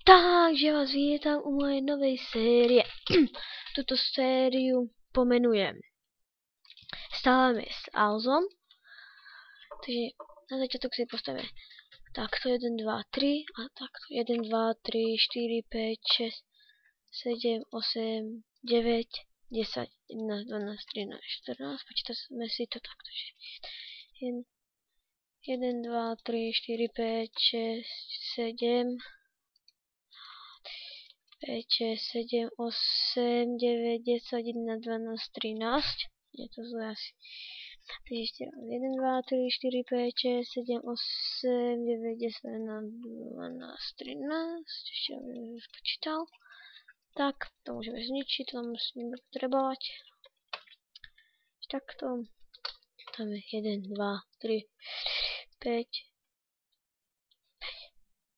Takže vás vítam u mojej novej série. Tuto sériu pomenujem Stávame s Alzom. Takže na začiatok si postavíme takto 1, 2, 3 a takto 1, 2, 3, 4, 5, 6, 7, 8, 9, 10, 11, 12, 13, 14. Počítame si to takto. 1, 2, 3, 4, 5, 6, 7, 5, 6, 7, 8, 9, 10, 11, 12, 13. Je to zle asi. Takže ešte raz. 1, 2, 3, 4, 5, 6, 7, 8, 9, 10, 11, 12, 13. Ešte raz spočítal. Tak, to môžeme zničiť, to musíme potrebovať. Takto. Tam je 1, 2, 3, 4, 5,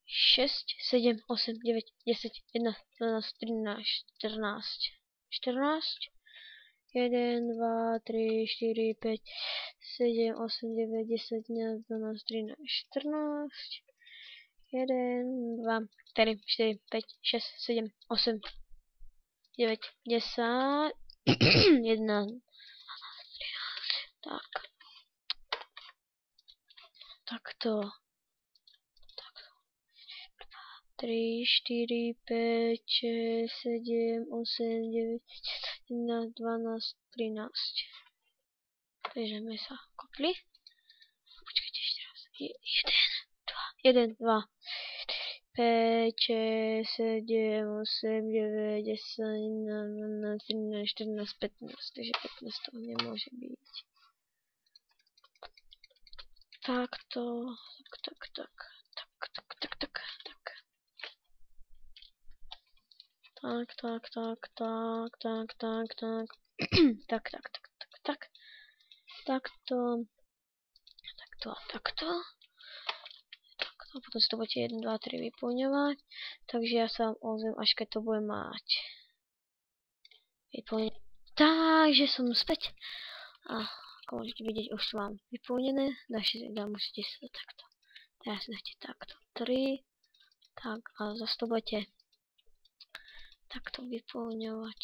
6, 7, 8, 9, 10, 11, 12, 13, 14, 14, 1, 2, 3, 4, 5, 7, 8, 9, 10, 11, 12, 13, 14, 1, 2, 3, 4, 5, 6, 7, 8, 9, 10, 11, tak. Takto. 3, 4, 5, 6, 7, 8, 9, 11, 12, 13. Takže sme sa kopli. Počkajte ešte raz. 1, 2, 5, 6, 7, 8, 9, 10, 11, 12, 13, 14, 15. Takže 15 to nemôže byť. Takto. Tak. Takto. Potom si to budete 1, 2, 3 vyplňovať. Takže ja sa vám ozvem, až keď to budem mať vyplnené. Takže som späť. A ako môžete vidieť, už to mám vyplnené. Musíte si to takto. Teraz si dáte takto 3. Tak a zase to budete takto vyplňovať.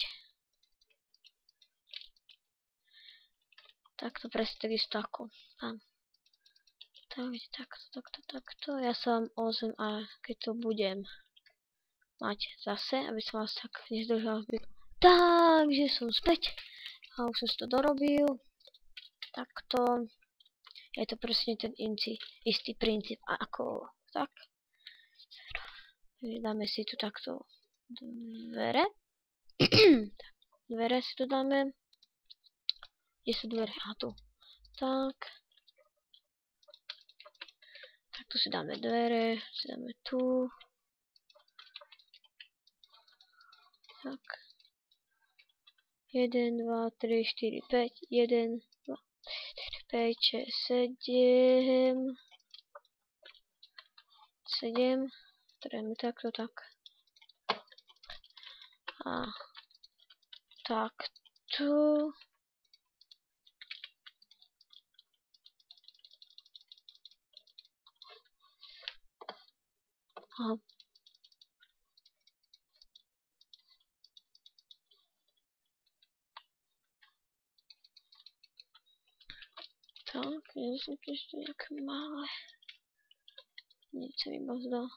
Takto presne takisto ako tam. Takže takto. Ja sa vám ozvem, a keď to budem mať zase, aby som vás tak nezdržal. Takže som späť. A už som si to dorobil. Takto. Je to presne ten istý princíp ako tak. Takže dáme si tu takto dvere. Dvere si tu dáme. Kde sú dvere? A tu. Tak. Tu si dáme dvere, si dáme tu. Tak. 1, 2, 3, 4, 5. 1, 2, 3, 4, 5, 6, 7. 7. Dáme takto, tak. A tak tu. A tak, ja som ešte nejaké malé. Nič sa mi zdá.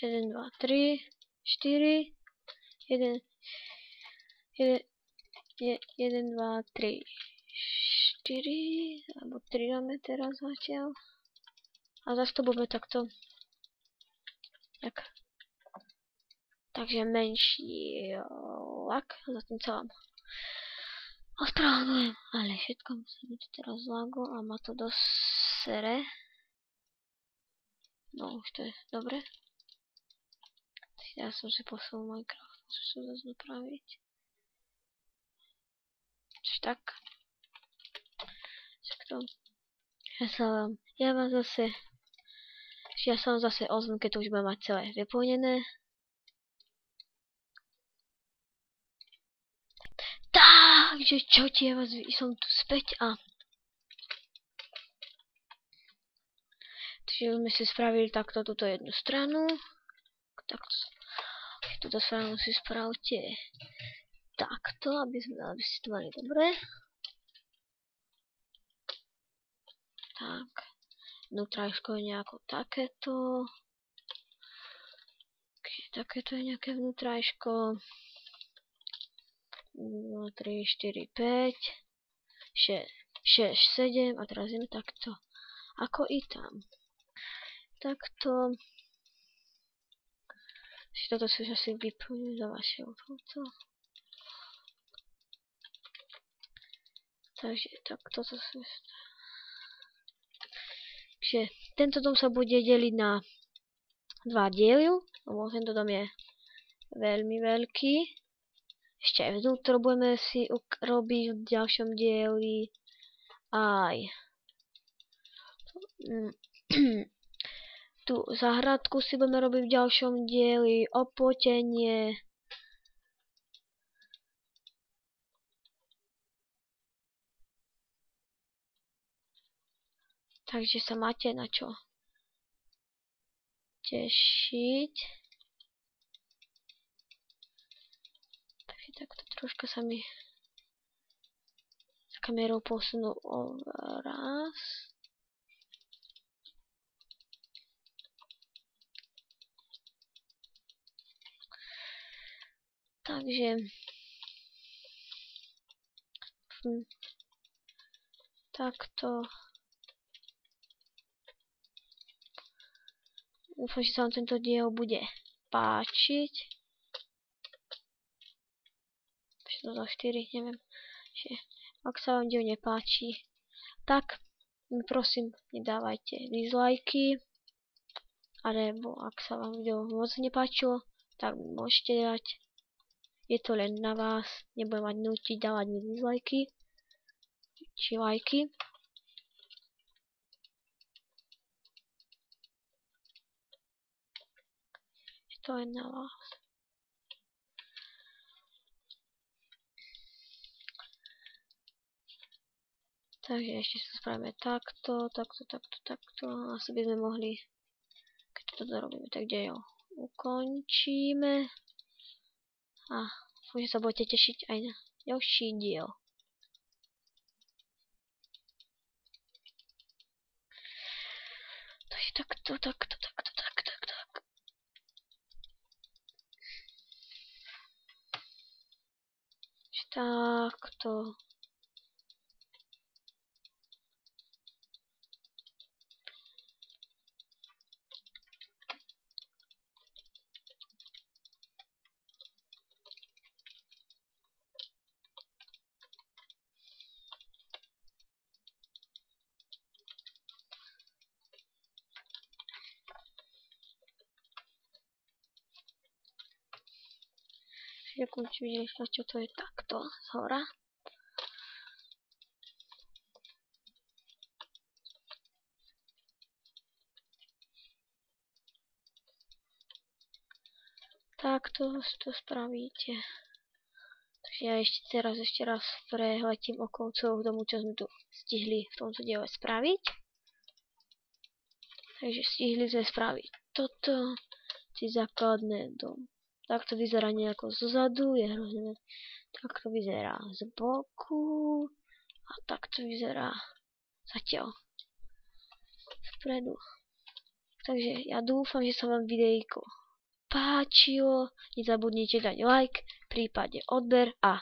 Jeden, 2, 3, 4. 1, 2, 3, 4. Alebo 3 dáme teraz zatiaľ. A zase to budeme takto. Tak. Takže menší lak. Zatím sa vám ospravedlňujem. Ale všetko musí byť teraz lago a má to dosť sere. No už to je dobre. Ja som si poslal Minecraft. Musím sa zase napraviť. Čiže tak. Ja sa vám zase ozvem, keď to už budem mať celé vyplnené. Takže čaute, ja som tu späť a Takže sme si spravili takto túto jednu stranu. Takto. Túto stranu si spravte takto, aby ste to mali dobre. Tak. Vnútrajško je nejako takéto. Takéto je nejaké vnútrajško. 2, 3, 4, 5, 6, 7 a teraz ideme takto. Ako i tam. Takto. Toto si už asi vyplním za vašeho touto. Takže takto to si... Takže tento dom sa bude deliť na 2 diely, lebo tento dom je veľmi veľký. Ešte aj vnútro budeme si robiť v ďalšom dieli aj tú záhradku si budeme robiť v ďalšom dieli, opotenie. Takže sa máte na čo tešiť. Takže takto troška sa mi s kamerou posunú obraz. Takže takto. Dúfam, že sa vám tento diel bude páčiť. To za 4, neviem. Ak sa vám diel nepáči, tak mi prosím nedávajte dislajky. Alebo ak sa vám video moc nepáčilo, tak môžete dať. Je to len na vás, nebudem mať nútiť dávať mi dislajky či lajky. Je to len na vás. Takže ešte sa spravíme takto. Asi by sme mohli, keď toto robíme, tak kde ho ukončíme. A už sa budete tešiť aj na ďalší diel. Takže takto. Takto. Ďakujem, či videli, čo to je takto zhora. Takto to spravíte. Takže ja ešte raz prehletím okolo celého domu, čo sme tu stihli v tomto diele spraviť. Takže stihli sme spraviť toto, tie základné dom. Takto vyzerá nejako zozadu, je hrozné. Takto vyzerá z boku a takto vyzerá zatiaľ vpredu. Takže ja dúfam, že sa vám videjko páčilo. Nezabudnite dať like, prípadne odber a